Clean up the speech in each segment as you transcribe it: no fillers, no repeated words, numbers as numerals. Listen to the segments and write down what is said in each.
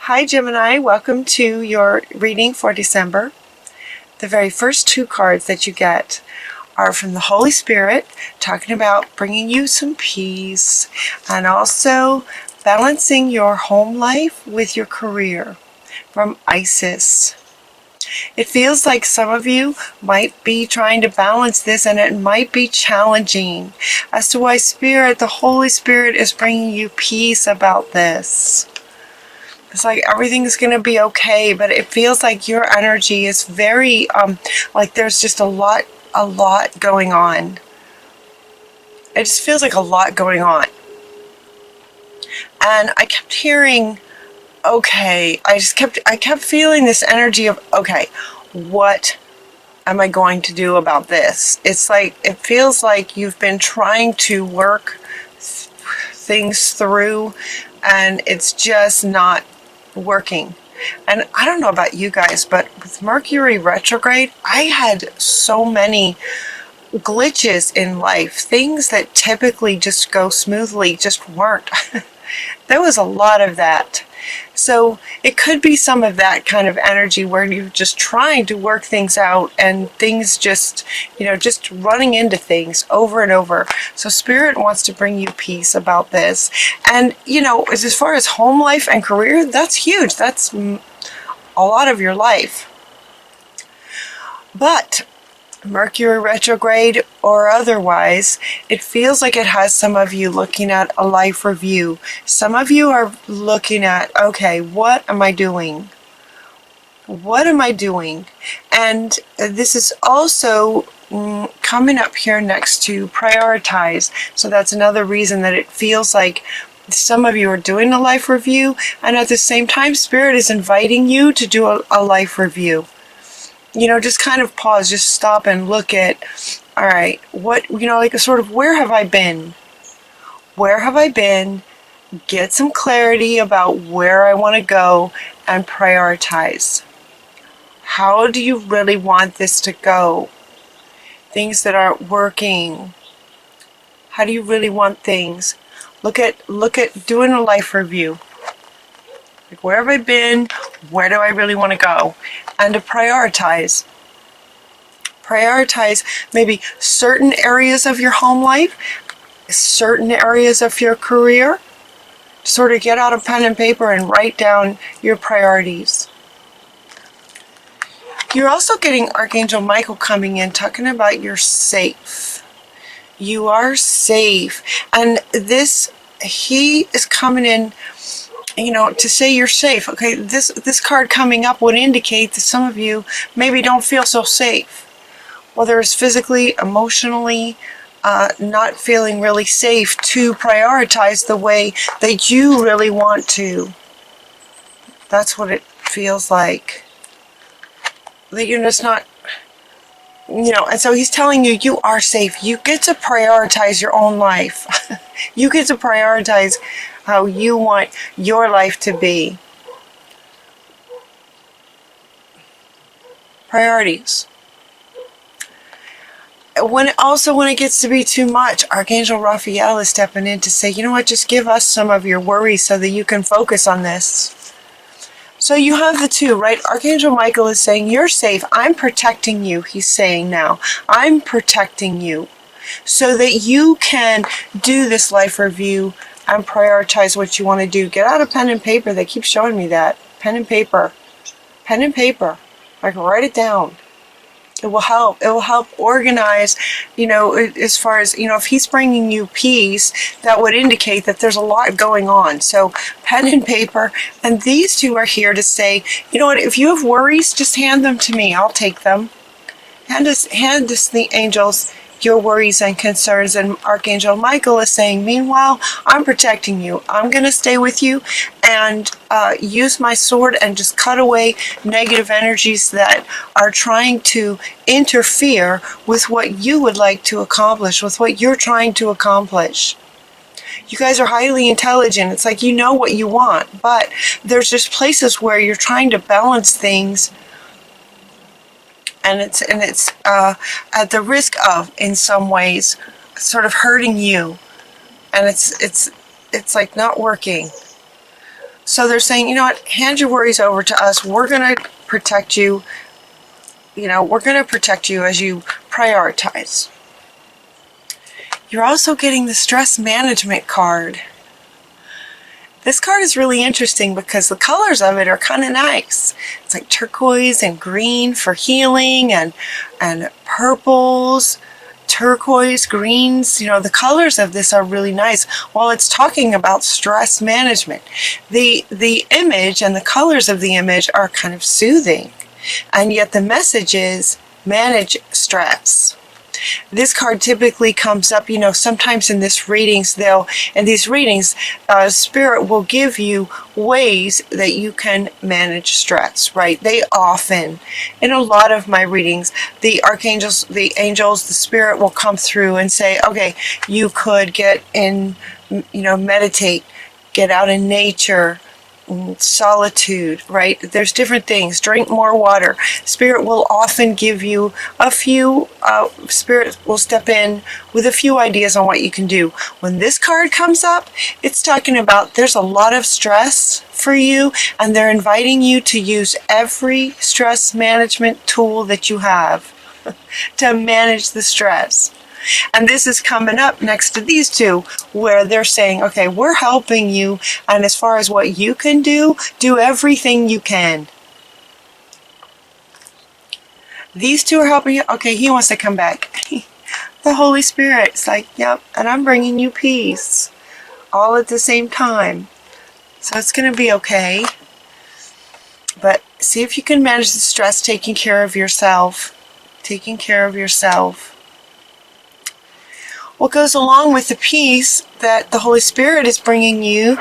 Hi Gemini, welcome to your reading for December. The very first two cards that you get are from the Holy Spirit, talking about bringing you some peace and also balancing your home life with your career, from Isis. It feels like some of you might be trying to balance this, and it might be challenging as to why the Holy Spirit is bringing you peace about this. It's like everything's going to be okay, but it feels like your energy is very, like there's just a lot going on. It just feels like a lot going on. And I kept hearing, okay, I kept feeling this energy of, okay, what am I going to do about this? It's like, it feels like you've been trying to work things through and it's just not working. And I don't know about you guys, but with Mercury retrograde, I had so many glitches in life. Things that typically just go smoothly just weren't. There was a lot of that. So it could be some of that kind of energy where you're just trying to work things out and things just, just running into things over and over. So Spirit wants to bring you peace about this. And, as far as home life and career, that's huge. That's a lot of your life. But Mercury retrograde or otherwise, it feels like it has some of you looking at a life review. Some of you are looking at, okay, what am I doing? What am I doing? And this is also coming up here next to prioritize. So that's another reason that it feels like some of you are doing a life review, and at the same time, Spirit is inviting you to do a life review. Just kind of pause, just stop and look at, all right, what, like a sort of, where have I been? Where have I been? Get some clarity about where I want to go and prioritize. How do you really want this to go? Things that aren't working. How do you really want things? Look at doing a life review. Like, where have I been? Where do I really want to go? And to prioritize. Prioritize maybe certain areas of your home life, certain areas of your career. Sort of get out a pen and paper and write down your priorities. You're also getting Archangel Michael coming in, talking about you're safe. You are safe. And he is coming in, to say you're safe. Okay, this card coming up would indicate that some of you maybe don't feel so safe. Whether it's physically, emotionally, not feeling really safe to prioritize the way that you really want to. That's what it feels like. That you're just not, and so he's telling you, you are safe. You get to prioritize your own life. You get to prioritize how you want your life to be. Priorities. When it gets to be too much, Archangel Raphael is stepping in to say, you know what, just give us some of your worries so that you can focus on this. So you have the two, right? Archangel Michael is saying, you're safe. I'm protecting you, he's saying now. I'm protecting you so that you can do this life review and prioritize what you want to do. Get out a pen and paper. They keep showing me that. Pen and paper. Pen and paper. Like, write it down. It will help. It will help organize, as far as, if he's bringing you peace, that would indicate that there's a lot going on. So pen and paper. And these two are here to say, you know what, if you have worries, just hand them to me. I'll take them. Hand us the angels your worries and concerns. And Archangel Michael is saying, meanwhile, I'm protecting you. I'm going to stay with you and use my sword and just cut away negative energies that are trying to interfere with what you would like to accomplish, with what you're trying to accomplish. You guys are highly intelligent. It's like you know what you want, but there's just places where you're trying to balance things, and it's at the risk of, in some ways, sort of hurting you, and it's like not working. So they're saying, you know what, hand your worries over to us. We're going to protect you. You know, we're going to protect you as you prioritize. You're also getting the stress management card. This card is really interesting because the colors of it are kind of nice. It's like turquoise and green for healing, and purples, turquoise, greens. You know, the colors of this are really nice. While it's talking about stress management, the image and the colors of the image are kind of soothing. And yet the message is manage stress. This card typically comes up, you know, sometimes in these readings, Spirit will give you ways that you can manage stress, right? They often, in a lot of my readings, the archangels, the angels, the Spirit will come through and say, okay, you could get in, you know, meditate, get out in nature, solitude, right? There's different things. Drink more water. Spirit will often give you a few, Spirit will step in with a few ideas on what you can do. When this card comes up, it's talking about there's a lot of stress for you, and they're inviting you to use every stress management tool that you have to manage the stress. And this is coming up next to these two, where they're saying, okay, we're helping you, and as far as what you can do everything you can. These two are helping you. Okay, he wants to come back. The Holy Spirit's like, yep, and I'm bringing you peace all at the same time. So it's going to be okay. But see if you can manage the stress, taking care of yourself. Taking care of yourself. What goes along with the peace that the Holy Spirit is bringing you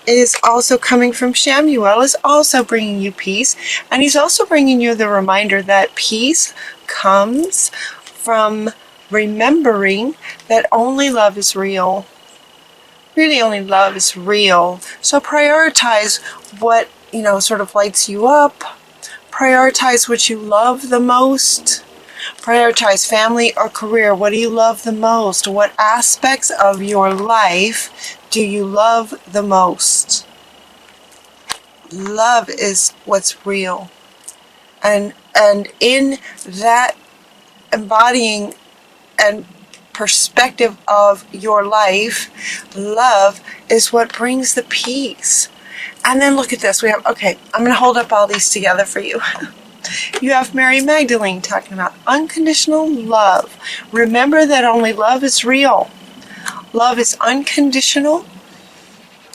is also coming from Shamuel, is also bringing you peace. And he's also bringing you the reminder that peace comes from remembering that only love is real. Really, only love is real. So prioritize what, you know, sort of lights you up. Prioritize what you love the most. Prioritize family or career. What do you love the most? What aspects of your life do you love the most? Love is what's real. And in that embodying and perspective of your life, love is what brings the peace. And then look at this. We have, okay, I'm going to hold up all these together for you. You have Mary Magdalene talking about unconditional love. Remember that only love is real. Love is unconditional,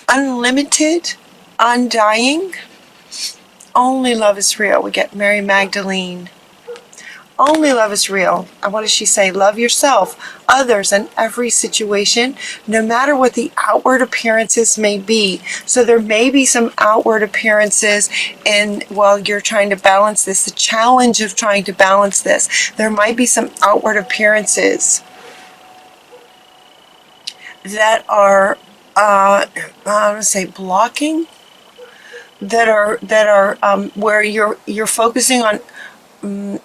unlimited, undying. Only love is real. We get Mary Magdalene. Only love is real. And what does she say? Love yourself, others, and every situation, no matter what the outward appearances may be. So there may be some outward appearances while you're trying to balance this, the challenge of trying to balance this. There might be some outward appearances that are, I want to say blocking, that are where you're focusing on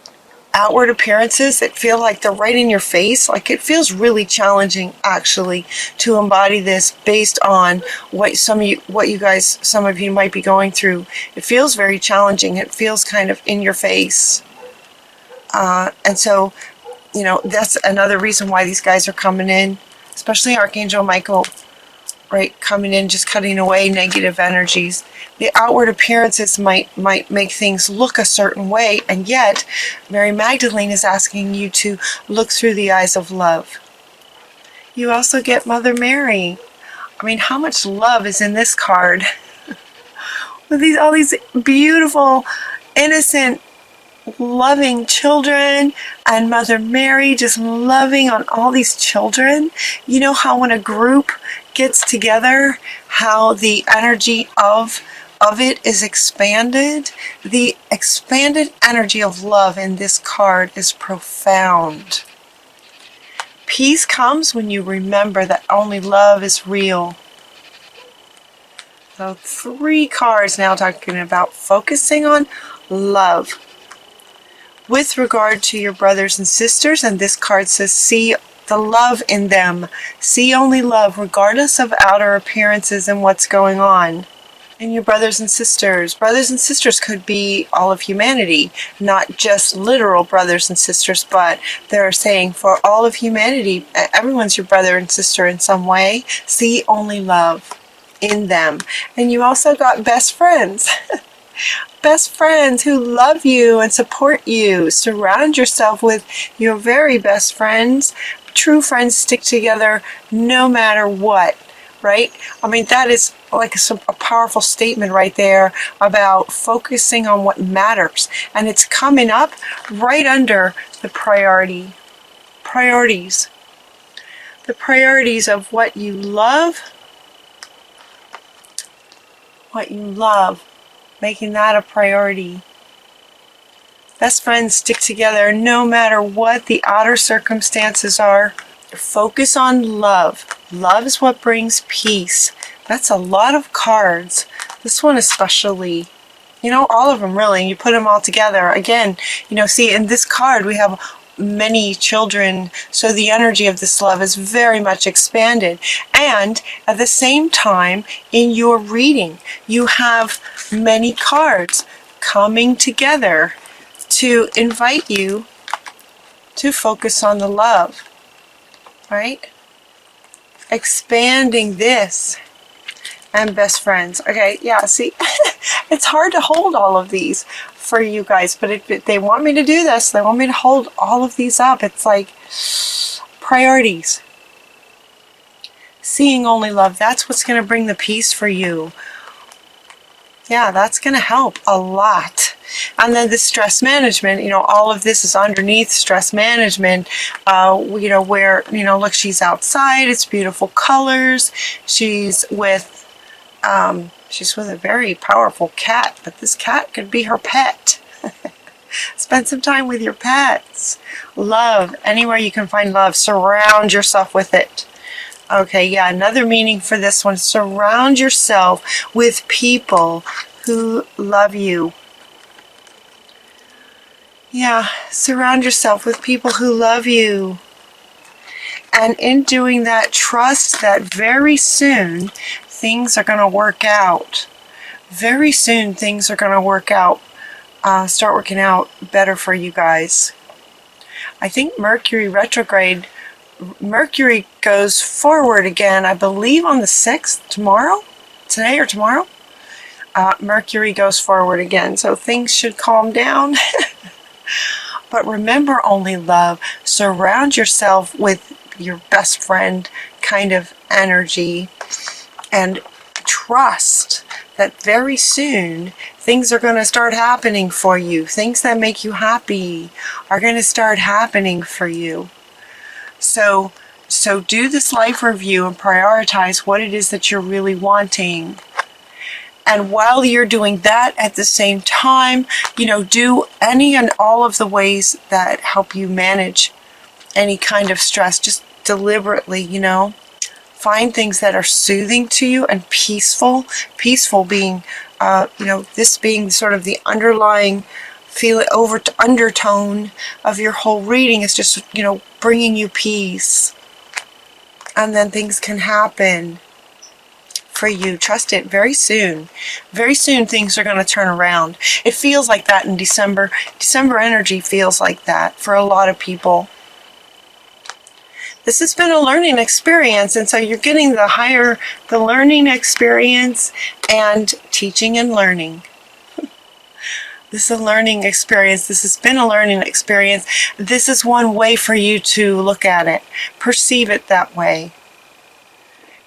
outward appearances that feel like they're right in your face. Like it feels really challenging actually to embody this based on what some of you might be going through. It feels very challenging. It feels kind of in your face. And so, you know, that's another reason why these guys are coming in, especially Archangel Michael, right? Coming in, just cutting away negative energies. The outward appearances might make things look a certain way, and yet Mary Magdalene is asking you to look through the eyes of love. You also get Mother Mary. I mean, how much love is in this card? With all these beautiful, innocent, loving children, and Mother Mary just loving on all these children. You know how when a group gets together, how the energy of it is expanded? The expanded energy of love in this card is profound. Peace comes when you remember that only love is real. So 3 cards now talking about focusing on love. With regard to your brothers and sisters, and this card says, see the love in them. See only love, regardless of outer appearances and what's going on. And your brothers and sisters. Brothers and sisters could be all of humanity, not just literal brothers and sisters, but they're saying for all of humanity, everyone's your brother and sister in some way. See only love in them. And you also got best friends. Best friends who love you and support you. Surround yourself with your very best friends. True friends stick together no matter what. Right? I mean, that is like a powerful statement right there about focusing on what matters. And it's coming up right under the priorities. The priorities of what you love. What you love. Making that a priority. Best friends stick together no matter what the outer circumstances are. Focus on love. Love is what brings peace. That's a lot of cards. This one especially. You know, all of them really. You put them all together. Again, you know, see in this card we have many children. So the energy of this love is very much expanded. And at the same time, in your reading, you have many cards coming together to invite you to focus on the love. Right? Expanding this. And best friends. Okay, yeah, see, it's hard to hold all of these for you guys, but if they want me to do this, they want me to hold all of these up. It's like priorities. Seeing only love, that's what's going to bring the peace for you. Yeah, that's going to help a lot. And then the stress management, you know, all of this is underneath stress management, you know, where, you know, look, she's outside, it's beautiful colors, she's with a very powerful cat, but this cat could be her pet. Spend some time with your pets. Love, anywhere you can find love, surround yourself with it. Okay, yeah, another meaning for this one, surround yourself with people who love you. Yeah, surround yourself with people who love you. And in doing that, trust that very soon things are going to work out. Very soon things are going to work out, start working out better for you guys. I think Mercury retrograde, Mercury goes forward again, I believe on the 6th, tomorrow? Today or tomorrow? Mercury goes forward again, so things should calm down. But remember only love. Surround yourself with your best friend kind of energy and trust that very soon things are going to start happening for you. Things that make you happy are going to start happening for you. So do this life review and prioritize what it is that you're really wanting. And while you're doing that at the same time, you know, do any and all of the ways that help you manage any kind of stress. Just deliberately, you know, find things that are soothing to you and peaceful. Peaceful being, you know, this being sort of the underlying undertone of your whole reading is just, you know, bringing you peace. And then things can happen for you. Trust it. Very soon things are going to turn around. It feels like that in December. December energy feels like that for a lot of people. This has been a learning experience, and so you're getting the learning experience and teaching and learning. This is a learning experience. This has been a learning experience. This is one way for you to look at it, perceive it that way.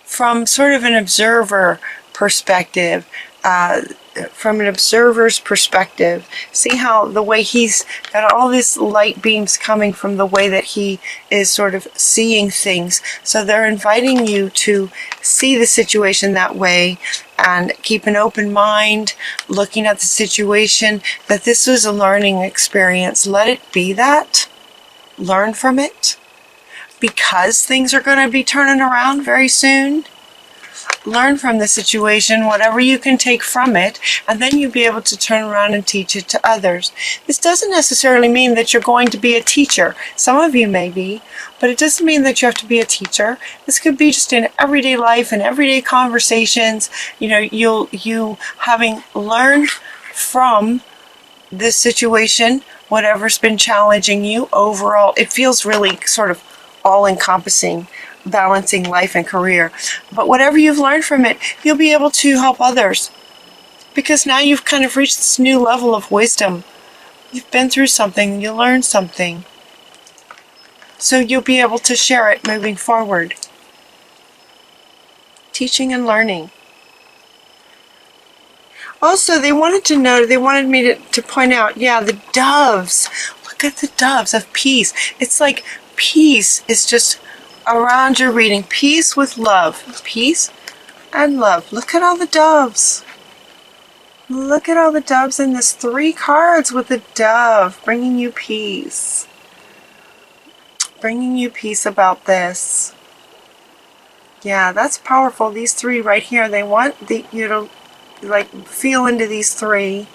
From sort of an observer perspective, from an observer's perspective, see how the way he's got all this light beams coming from the way that he is sort of seeing things. So they're inviting you to see the situation that way and keep an open mind, looking at the situation, that this was a learning experience. Let it be that. Learn from it. Because things are going to be turning around very soon. learn from the situation, whatever you can take from it, and then you'll be able to turn around and teach it to others. This doesn't necessarily mean that you're going to be a teacher. Some of you may be, but it doesn't mean that you have to be a teacher. This could be just in everyday life and everyday conversations. You know, you having learned from this situation, whatever's been challenging you overall, it feels really sort of all-encompassing, balancing life and career. But whatever you've learned from it, you'll be able to help others, because now you've kind of reached this new level of wisdom. You've been through something, you learned something, so you'll be able to share it moving forward. Teaching and learning. Also, they wanted me to point out, yeah, the doves. Look at the doves of peace. It's like peace is just around your reading. Peace with love. Peace and love. Look at all the doves. Look at all the doves in this. 3 cards with the dove bringing you peace. Bringing you peace about this. Yeah, that's powerful. These 3 right here, they want you to like feel into these 3.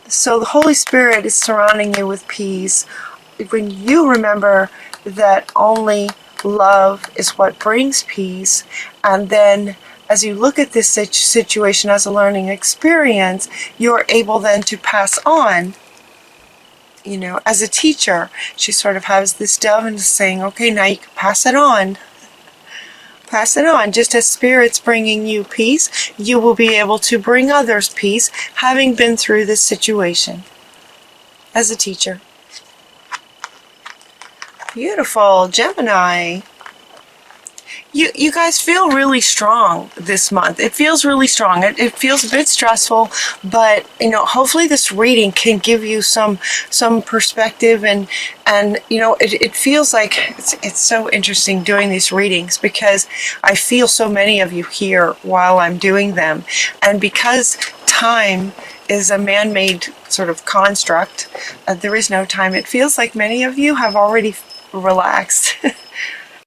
So the Holy Spirit is surrounding you with peace. When you remember that only love is what brings peace, and then as you look at this situation as a learning experience, you're able then to pass on. You know, as a teacher, she sort of has this dove and is saying, okay, now you can pass it on. Pass it on. Just as Spirit's bringing you peace, you will be able to bring others peace, having been through this situation as a teacher. Beautiful. Gemini. You guys feel really strong this month. It feels really strong. It feels a bit stressful, but you know, hopefully this reading can give you some perspective, and you know, it feels like it's so interesting doing these readings, because I feel so many of you here while I'm doing them, and because time is a man-made sort of construct, there is no time. It feels like many of you have already relaxed.